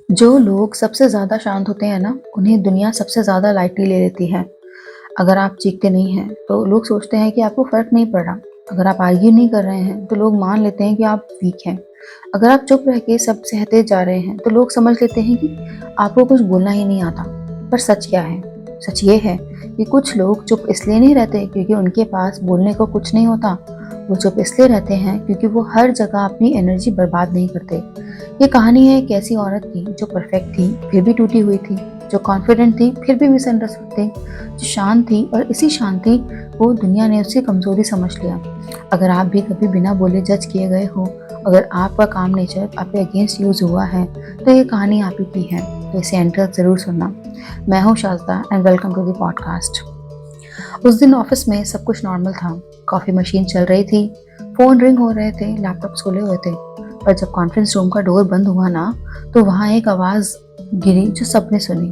जो लोग सबसे ज़्यादा शांत होते हैं ना, उन्हें दुनिया सबसे ज़्यादा लाइटली ले लेती है। अगर आप चीखते नहीं हैं, तो लोग सोचते हैं कि आपको फ़र्क नहीं पड़ रहा। अगर आप आर्ग्यू नहीं कर रहे हैं, तो लोग मान लेते हैं कि आप वीक हैं। अगर आप चुप रह के सब सहते जा रहे हैं, तो लोग समझ लेते हैं कि आपको कुछ बोलना ही नहीं आता। पर सच क्या है? सच ये है कि कुछ लोग चुप इसलिए नहीं रहते क्योंकि उनके पास बोलने को कुछ नहीं होता। वो चुप इसलिए रहते हैं क्योंकि वो हर जगह अपनी एनर्जी बर्बाद नहीं करते। ये कहानी है एक ऐसी औरत की जो परफेक्ट थी फिर भी टूटी हुई थी, जो कॉन्फिडेंट थी फिर भी मिसअंडरस्टूड थी, जो शांत थी और इसी शांति को दुनिया ने उसकी कमजोरी समझ लिया। अगर आप भी कभी बिना बोले जज किए गए हो, अगर आपका काम नेचर आपके अगेंस्ट यूज हुआ है, तो ये कहानी आप ही की है। तो इसे एंड तक जरूर सुनना। मैं हूँ Shazda and welcome to the podcast. उस दिन ऑफिस में सब कुछ नॉर्मल था। कॉफी मशीन चल रही थी, फोन रिंग हो रहे थे, लैपटॉप्स खुले हुए थे। पर जब कॉन्फ्रेंस रूम का डोर बंद हुआ ना, तो वहाँ एक आवाज गिरी जो सबने सुनी।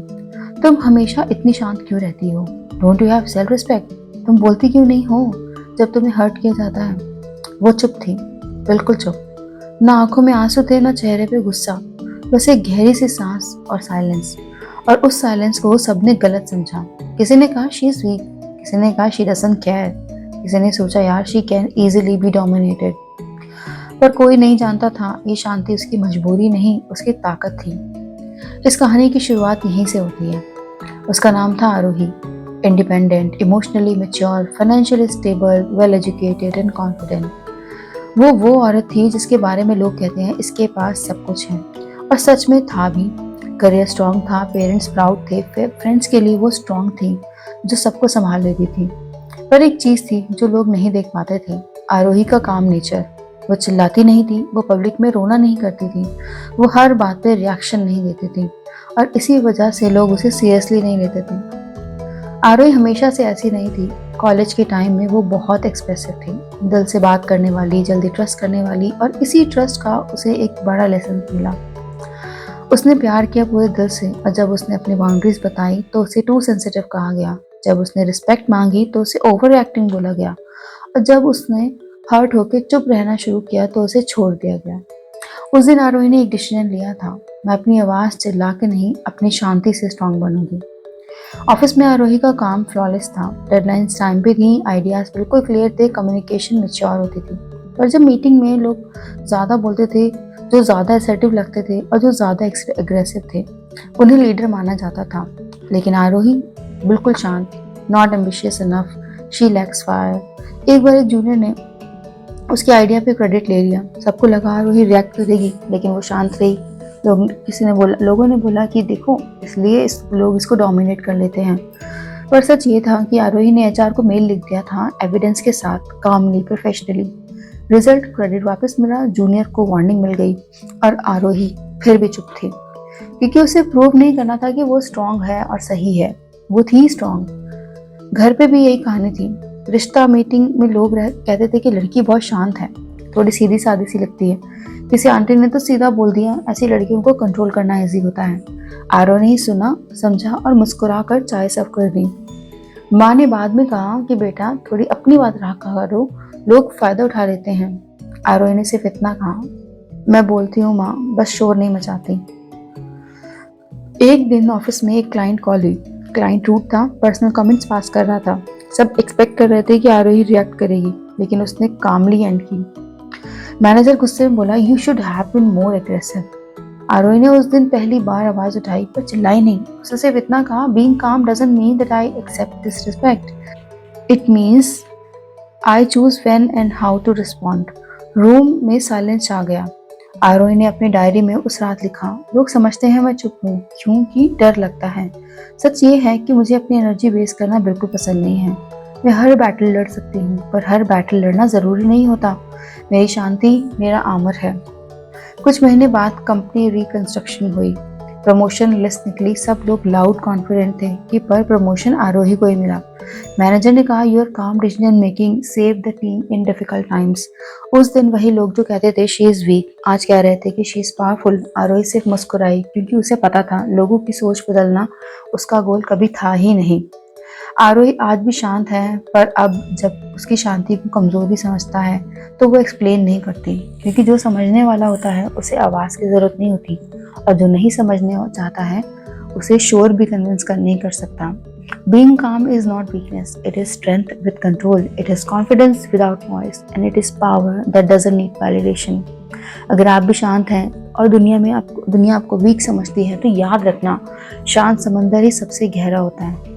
तुम हमेशा इतनी शांत क्यों रहती हो? Don't you have self respect? तुम बोलती क्यों नहीं हो जब तुम्हें हर्ट किया जाता है? वो चुप थी, बिल्कुल चुप। ना आंखों में आंसू थे, ना चेहरे पे गुस्सा, बस एक गहरी सी सांस और साइलेंस। और उस साइलेंस को सबने गलत समझा। किसी ने कहा शी इज वीक, किसी ने कहा शी डजंट केयर, किसी ने सोचा यार she can easily B dominated. पर कोई नहीं जानता था ये शांति उसकी मजबूरी नहीं, उसकी ताकत थी। इस कहानी की शुरुआत यहीं से होती है। उसका नाम था Aarohi. Independent, emotionally mature, financially stable, well educated and confident. वो औरत थी जिसके बारे में लोग कहते हैं इसके पास सब कुछ है। और सच में था भी। करियर स्ट्रांग था, पेरेंट्स प्राउड थे, फ्रेंड्स के लिए वो स्ट्रांग थी जो सबको संभाल लेती थी। पर एक चीज थी जो लोग नहीं देख पाते थे, आरोही का काम नेचर। वो चिल्लाती नहीं थी, वो पब्लिक में रोना नहीं करती थी, वो हर बात पे रिएक्शन नहीं देती थी। और इसी वजह से लोग उसे सीरियसली नहीं लेते थे। आरोही हमेशा से ऐसी नहीं थी। कॉलेज के टाइम में वो बहुत एक्सप्रेसिव थी, दिल से बात करने वाली, जल्दी ट्रस्ट करने वाली, और इसी ट्रस्ट का उसे एक बड़ा लेसन मिला। उसने प्यार किया पूरे दिल से, और जब उसने अपनी बाउंड्रीज बताई तो उसे टू सेंसिटिव कहा गया। जब उसने रिस्पेक्ट मांगी तो उसे ओवर एक्टिंग बोला गया, और जब उसने हर्ट होकर चुप रहना शुरू किया तो उसे छोड़ दिया गया। उस दिन आरोही ने एक डिसीजन लिया था, मैं अपनी आवाज चिल्ला के नहीं, अपनी शांति से स्ट्रांग बनूंगी। ऑफिस में आरोही का काम फ्लॉलेस था, डेडलाइंस टाइम पे थी, आइडियाज बिल्कुल क्लियर थे, कम्युनिकेशन मैच्योर होती थी। पर जब मीटिंग में लोग ज़्यादा बोलते थे, जो ज़्यादा असर्टिव लगते थे और जो ज़्यादा एग्रेसिव थे, उन्हें लीडर माना जाता था। लेकिन आरोही बिल्कुल शांत, not ambitious enough, she lakhs fire. एक बार एक जूनियर ने उसके आइडिया पे क्रेडिट ले लिया। सबको लगा आरोही रिएक्ट करेगी, लेकिन वो शांत रही। लोगों ने बोला कि देखो, इसलिए लोग इसको डोमिनेट कर लेते हैं। पर सच ये था कि आरोही ने एचआर को मेल लिख दिया था, एविडेंस के साथ, कामली, प्रोफेशनली। रिजल्ट, क्रेडिट वापस मिला, जूनियर को वार्निंग मिल गई, और आरोही फिर भी चुप थी क्योंकि उसे प्रूव नहीं करना था कि वो स्ट्रांग है और सही है। वो थी स्ट्रांग। घर पे भी यही कहानी थी। रिश्ता मीटिंग में लोग कहते थे कि लड़की बहुत शांत है, थोड़ी सीधी सादी सी लगती है। किसी आंटी ने तो सीधा बोल दिया, ऐसी लड़कियों को कंट्रोल करना इजी होता है। आरो ने सुना, समझा और मुस्कुरा कर चाय सर्व कर दी। माँ ने बाद में कहा कि बेटा थोड़ी अपनी बात रखा करो, लोग फायदा उठा लेते हैं। आरो ने सिर्फ इतना कहा, मैं बोलती हूँ माँ, बस शोर नहीं मचाती। एक दिन ऑफिस में एक क्लाइंट कॉल हुई। क्लाइंट रूट था, पर्सनल कमेंट्स पास कर रहा था। सब एक्सपेक्ट कर रहे थे कि आरोही रिएक्ट करेगी, लेकिन उसने कामली एंड की। मैनेजर गुस्से में बोला, you should have been more aggressive. Aarohi ने उस दिन पहली बार आवाज उठाई, पर चिल्लाई नहीं। उसने सिर्फ इतना कहा, being calm doesn't mean that I accept disrespect, it means I choose when and how to respond. Room में साइलेंस छा गया। आरोही ने अपनी डायरी में उस रात लिखा, लोग समझते हैं मैं चुप हूँ क्योंकि डर लगता है। सच ये है कि मुझे अपनी एनर्जी वेस्ट करना बिल्कुल पसंद नहीं है। मैं हर बैटल लड़ सकती हूँ, पर हर बैटल लड़ना जरूरी नहीं होता। मेरी शांति मेरा आमर है। कुछ महीने बाद कंपनी रिकंस्ट्रक्शन हुई, प्रमोशन लिस्ट निकली, सब लोग लाउड कॉन्फिडेंट थे कि पर प्रमोशन आरोही को ही मिला। मैनेजर ने कहा, योर काम decision making save the team in difficult times. उस दिन वही लोग जो कहते थे शी इज वीक, आज कह रहे थे कि शी इज पावरफुल। आरोही सिर्फ मुस्कुराई क्योंकि उसे पता था लोगों की सोच बदलना उसका गोल कभी था ही नहीं। आरोही आज भी शांत है, पर अब जब उसकी शांति को कमजोरी समझता है तो वो एक्सप्लेन नहीं करती, क्योंकि जो समझने वाला होता है उसे आवाज की जरूरत नहीं होती, और जो नहीं समझने चाहता है उसे शोर भी कन्विंस नहीं कर सकता। Being calm is not weakness, it is strength with control, it is confidence without noise, and it is power that doesn't need validation. अगर आप भी शांत हैं और दुनिया आपको वीक समझती है तो याद रखना, शांत समंदर ही सबसे गहरा होता है।